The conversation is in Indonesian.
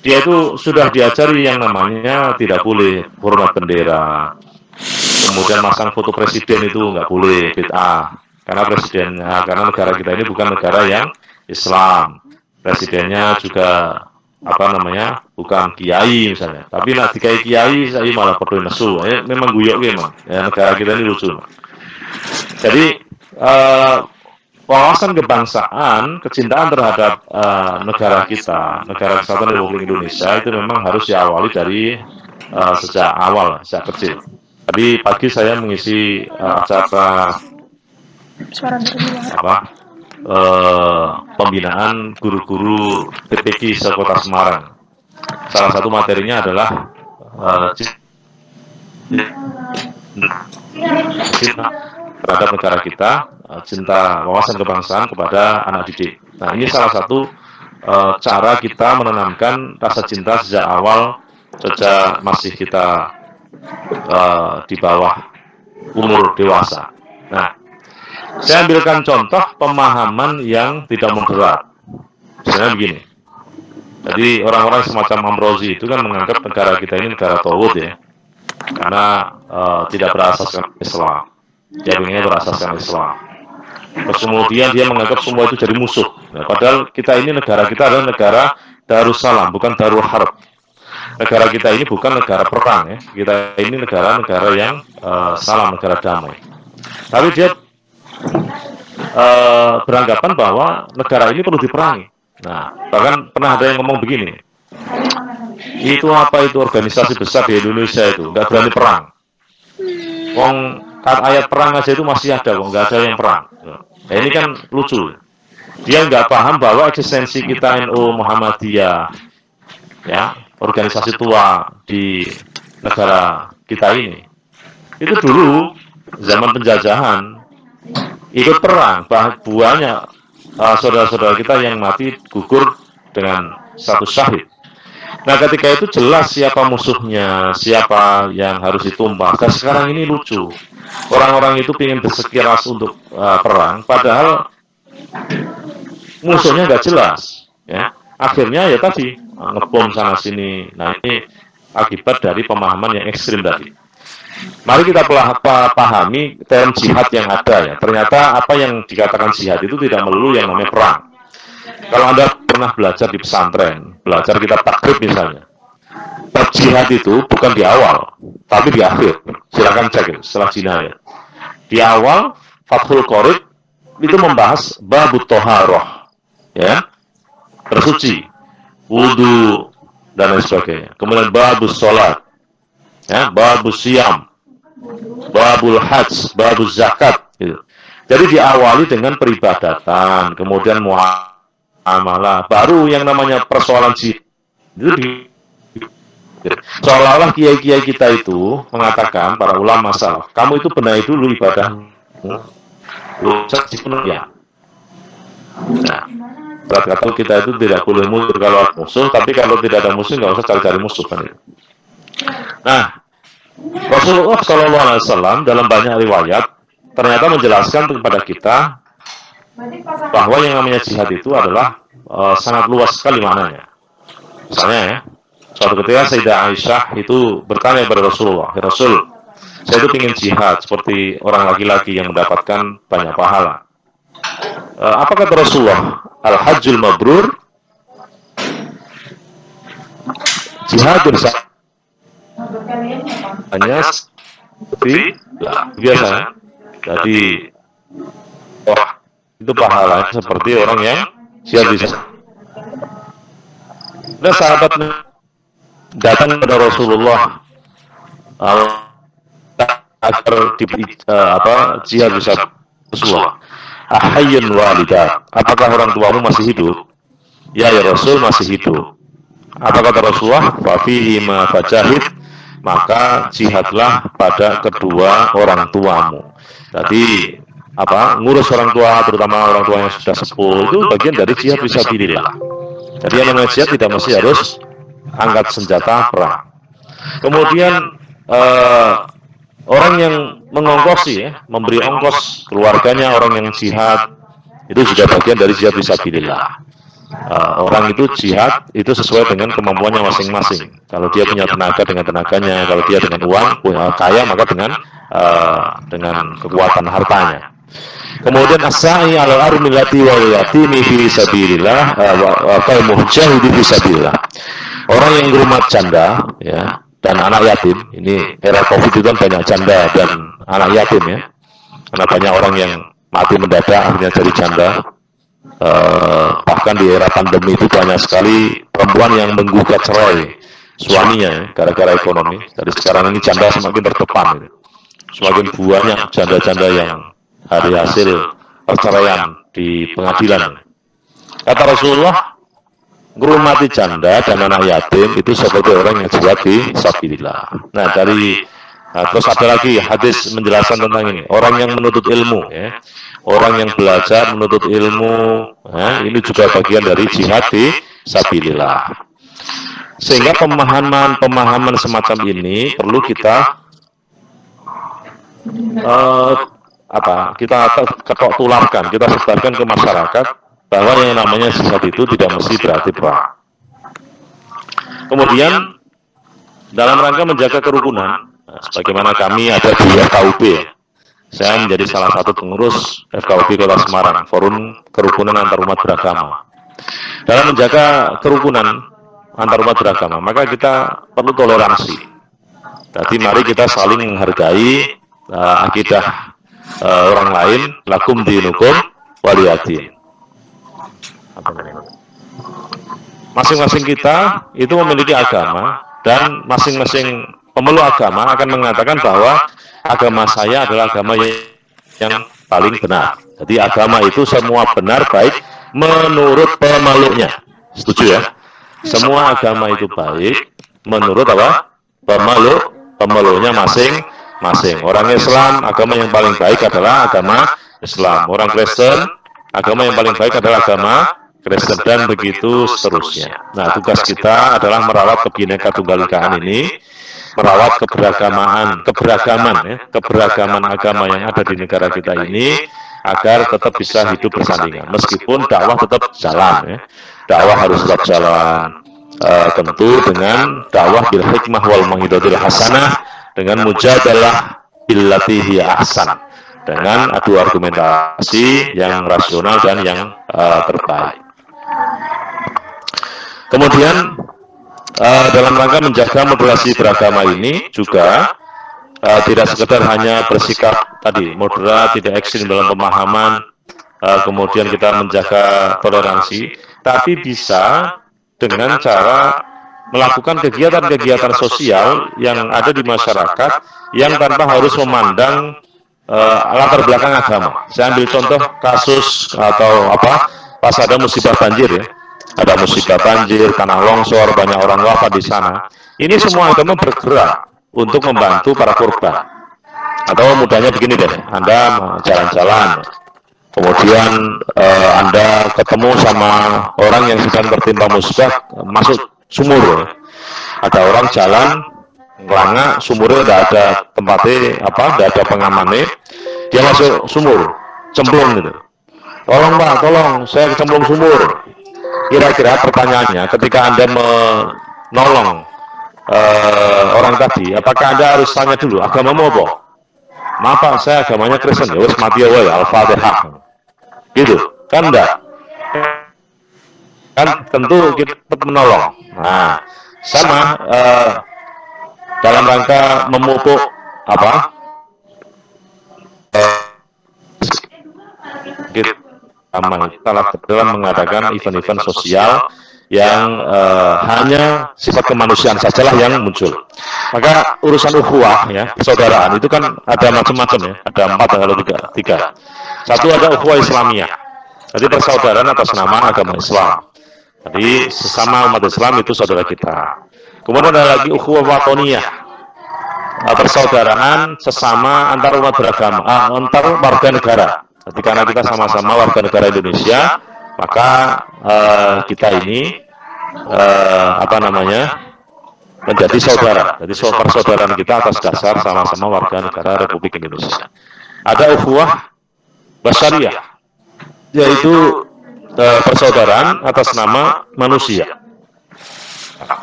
dia itu sudah diajari yang namanya tidak boleh hormat bendera. Kemudian masang foto presiden itu nggak boleh, bid'ah. Karena presidennya, karena negara kita ini bukan negara yang Islam. Presidennya juga apa namanya, bukan kiai misalnya. Tapi nak dikai kiai, saya malah perlu nesu. Memang guyok memang. Ya, negara kita ini lucu. Jadi wawasan kebangsaan, kecintaan terhadap negara kita, negara kesatuan Republik Indonesia itu memang harus diawali dari sejak awal, sejak kecil. Tadi pagi saya mengisi acara pembinaan guru-guru PPK se-Kota Semarang. Salah satu materinya adalah terhadap negara kita, cinta wawasan kebangsaan kepada anak didik. Nah, ini salah satu cara kita menanamkan rasa cinta sejak awal, sejak masih kita di bawah umur dewasa. Nah, saya ambilkan contoh pemahaman yang tidak moderat. Misalnya begini. Jadi orang-orang semacam Amrozi itu kan menganggap negara kita ini negara tauhid ya, karena tidak berasaskan Islam. Jadinya berasaskan Islam. Terus kemudian dia menganggap semua itu jadi musuh. Nah, padahal kita ini negara kita adalah negara Darussalam, bukan Darul Harb. Negara kita ini bukan negara perang ya. Kita ini negara-negara yang salam, negara damai. Tapi dia beranggapan bahwa negara ini perlu diperangi. Nah, bahkan pernah ada yang ngomong begini. Itu apa itu organisasi besar di Indonesia itu nggak berani perang. Wong ayat perang aja itu masih ada, nggak ada yang perang. Nah, ini kan lucu. Dia nggak paham bahwa eksistensi kita NU Muhammadiyah, ya, organisasi tua di negara kita ini, itu dulu zaman penjajahan ikut perang, banyak saudara-saudara kita yang mati gugur dengan status syahid. Nah, ketika itu jelas siapa musuhnya, siapa yang harus ditumbas. Dan sekarang ini lucu, orang-orang itu ingin bersikeras untuk perang, padahal musuhnya nggak jelas. Ya, akhirnya ya tadi ngebom sana sini. Nah, ini akibat dari pemahaman yang ekstrim tadi. Mari kita pahami term jihad yang ada ya. Ternyata apa yang dikatakan jihad itu tidak melulu yang namanya perang. Kalau Anda pernah belajar di pesantren, belajar kitab takrib misalnya, bab jihad itu bukan di awal, tapi di akhir. Silakan cek setelah jinayah. Di awal Fathul Qorib itu membahas babut toharoh, ya, bersuci, wudu dan lain sebagainya. Kemudian babus sholat, ya, babus siam, babul hajj, babul zakat gitu. Jadi diawali dengan peribadatan, kemudian muamalah, baru yang namanya persoalan jihad. Seolah-olah kiai-kiai kita itu mengatakan, para ulama salaf, kamu itu benahi dulu ibadah, lu ya. Nah, berat kata kita itu tidak boleh musuh kalau ada musuh, tapi kalau tidak ada musuh nggak usah cari-cari musuh kan itu. Nah, Rasulullah SAW dalam banyak riwayat ternyata menjelaskan kepada kita bahwa yang namanya jihad itu adalah sangat luas sekali maknanya. Misalnya ya, suatu ketika Sayyidah Aisyah itu bertanya kepada Rasulullah, ya Rasul, saya itu ingin jihad seperti orang laki-laki yang mendapatkan banyak pahala. Apa kata Rasulullah? Al-Hajjul Mabrur jihadun hanya seperti biasa. Jadi itu pahalanya seperti orang yang jihad bisa. Ada sahabat datang kepada Rasulullah agar jihad bisa Rasulullah. Ahayyun walidah, apakah orang tuamu masih hidup? Ya Rasul, masih hidup. Apa kata Rasulullah? Fa fihi ma fajahid, maka jihadlah pada kedua orang tuamu. Jadi ngurus orang tua, terutama orang tua yang sudah sepuh, itu bagian dari jihad fisabilillah. Jadi yang namanya jihad tidak mesti harus angkat senjata perang. Kemudian orang yang mengongkosi ya, memberi ongkos keluarganya orang yang jihad, itu juga bagian dari jihad fisabilillah. Orang itu jihad itu sesuai dengan kemampuannya masing-masing. Kalau dia punya tenaga dengan tenaganya, kalau dia dengan uang punya kaya maka dengan kekuatan hartanya. Kemudian as-sa'i 'alal armilati wal yatimi fi sabilillah wa kal muhjahidi fi sabilillah. Orang yang berumah janda ya dan anak yatim, ini era Covid itu kan banyak janda dan anak yatim ya. Karena banyak orang yang mati mendadak akhirnya jadi janda. Bahkan di era pandemi itu banyak sekali perempuan yang menggugat cerai suaminya ya, gara-gara ekonomi. Jadi sekarang ini janda semakin terdepan. Semakin banyak janda-janda yang hari hasil perceraian di pengadilan. Kata Rasulullah, ngurmati janda dan anak yatim itu seperti orang yang jihad fi sabilillah. Nah, terus ada lagi hadis menjelaskan tentang ini. Orang yang menuntut ilmu, ya, orang yang belajar menuntut ilmu, ya, ini juga bagian dari jihad fi sabilillah. Sehingga pemahaman semacam ini perlu kita kita ketok tularkan, kita sebarkan ke masyarakat bahwa yang namanya jihad itu tidak mesti berarti perang. Kemudian dalam rangka menjaga kerukunan, sebagaimana kami ada di FKUB, saya menjadi salah satu pengurus FKUB Kota Semarang, Forum Kerukunan Antarumat Beragama. Dalam menjaga kerukunan antarumat beragama, maka kita perlu toleransi. Jadi mari kita saling menghargai akidah orang lain, lakum dinukum waliyadin. Masing-masing kita itu memiliki agama dan masing-masing pemeluk agama akan mengatakan bahwa agama saya adalah agama yang paling benar. Jadi agama itu semua benar baik menurut pemeluknya. Setuju ya? Semua agama itu baik menurut apa? Pemeluknya masing-masing. Orang Islam, agama yang paling baik adalah agama Islam. Orang Kristen, agama yang paling baik adalah agama Kristen, dan begitu seterusnya. Nah, tugas kita adalah merawat Bhinneka Tunggal Ika ini, merawat keberagaman agama yang ada di negara kita ini, agar tetap bisa hidup bersandingan. Meskipun dakwah tetap jalan, ya. Dakwah harus tetap jalan. Tentu dengan dakwah bil hikmah wal mau'izatil hasanah, dengan mujadalah billati hiya ahsan, dengan adu argumentasi yang rasional dan yang terbaik. Kemudian dalam rangka menjaga moderasi beragama ini juga tidak sekedar hanya bersikap tadi moderat, tidak ekstrim dalam pemahaman, kemudian kita menjaga toleransi, tapi bisa dengan cara melakukan kegiatan-kegiatan sosial yang ada di masyarakat yang tanpa harus memandang latar belakang agama. Saya ambil contoh kasus atau pas ada musibah banjir ya. Ada musibah banjir, tanah longsor, banyak orang wafat di sana. Ini semua agama bergerak untuk membantu para korban. Atau mudahnya begini deh, Anda jalan-jalan, kemudian Anda ketemu sama orang yang sedang tertimpa musibah masuk sumur. Ada orang jalan ngelangak, sumurnya tidak ada tempatnya, tidak ada pengamannya, dia masuk sumur, cemplung gitu. Tolong Pak, tolong, saya kecemplung sumur. Kira-kira pertanyaannya, ketika Anda menolong orang tadi, apakah Anda harus tanya dulu, agamamu apa? Maaf Pak, saya agamanya Kristen, ya wis mati awal, Al-Fatihah. Gitu, kan enggak? Kan tentu kita tetap menolong. Nah, sama dalam rangka memupuk dalam mengadakan event-event sosial yang hanya sifat kemanusiaan sajalah yang muncul. Maka urusan ukhuwah ya, persaudaraan itu kan ada macam-macam ya, ada 4 kalau tiga. Satu ada ukhuwah Islamiyah. Jadi persaudaraan atas nama agama Islam. Jadi sesama umat Islam itu saudara kita. Kemudian ada lagi ukhuwah watoniyah, persaudaraan sesama antar umat beragama, antar warga negara. Jadi karena kita sama-sama warga negara Indonesia, maka kita ini menjadi saudara. Jadi persaudaraan kita atas dasar sama-sama warga negara Republik Indonesia. Ada ukhuwah basyariyah, yaitu persaudaraan atas nama manusia.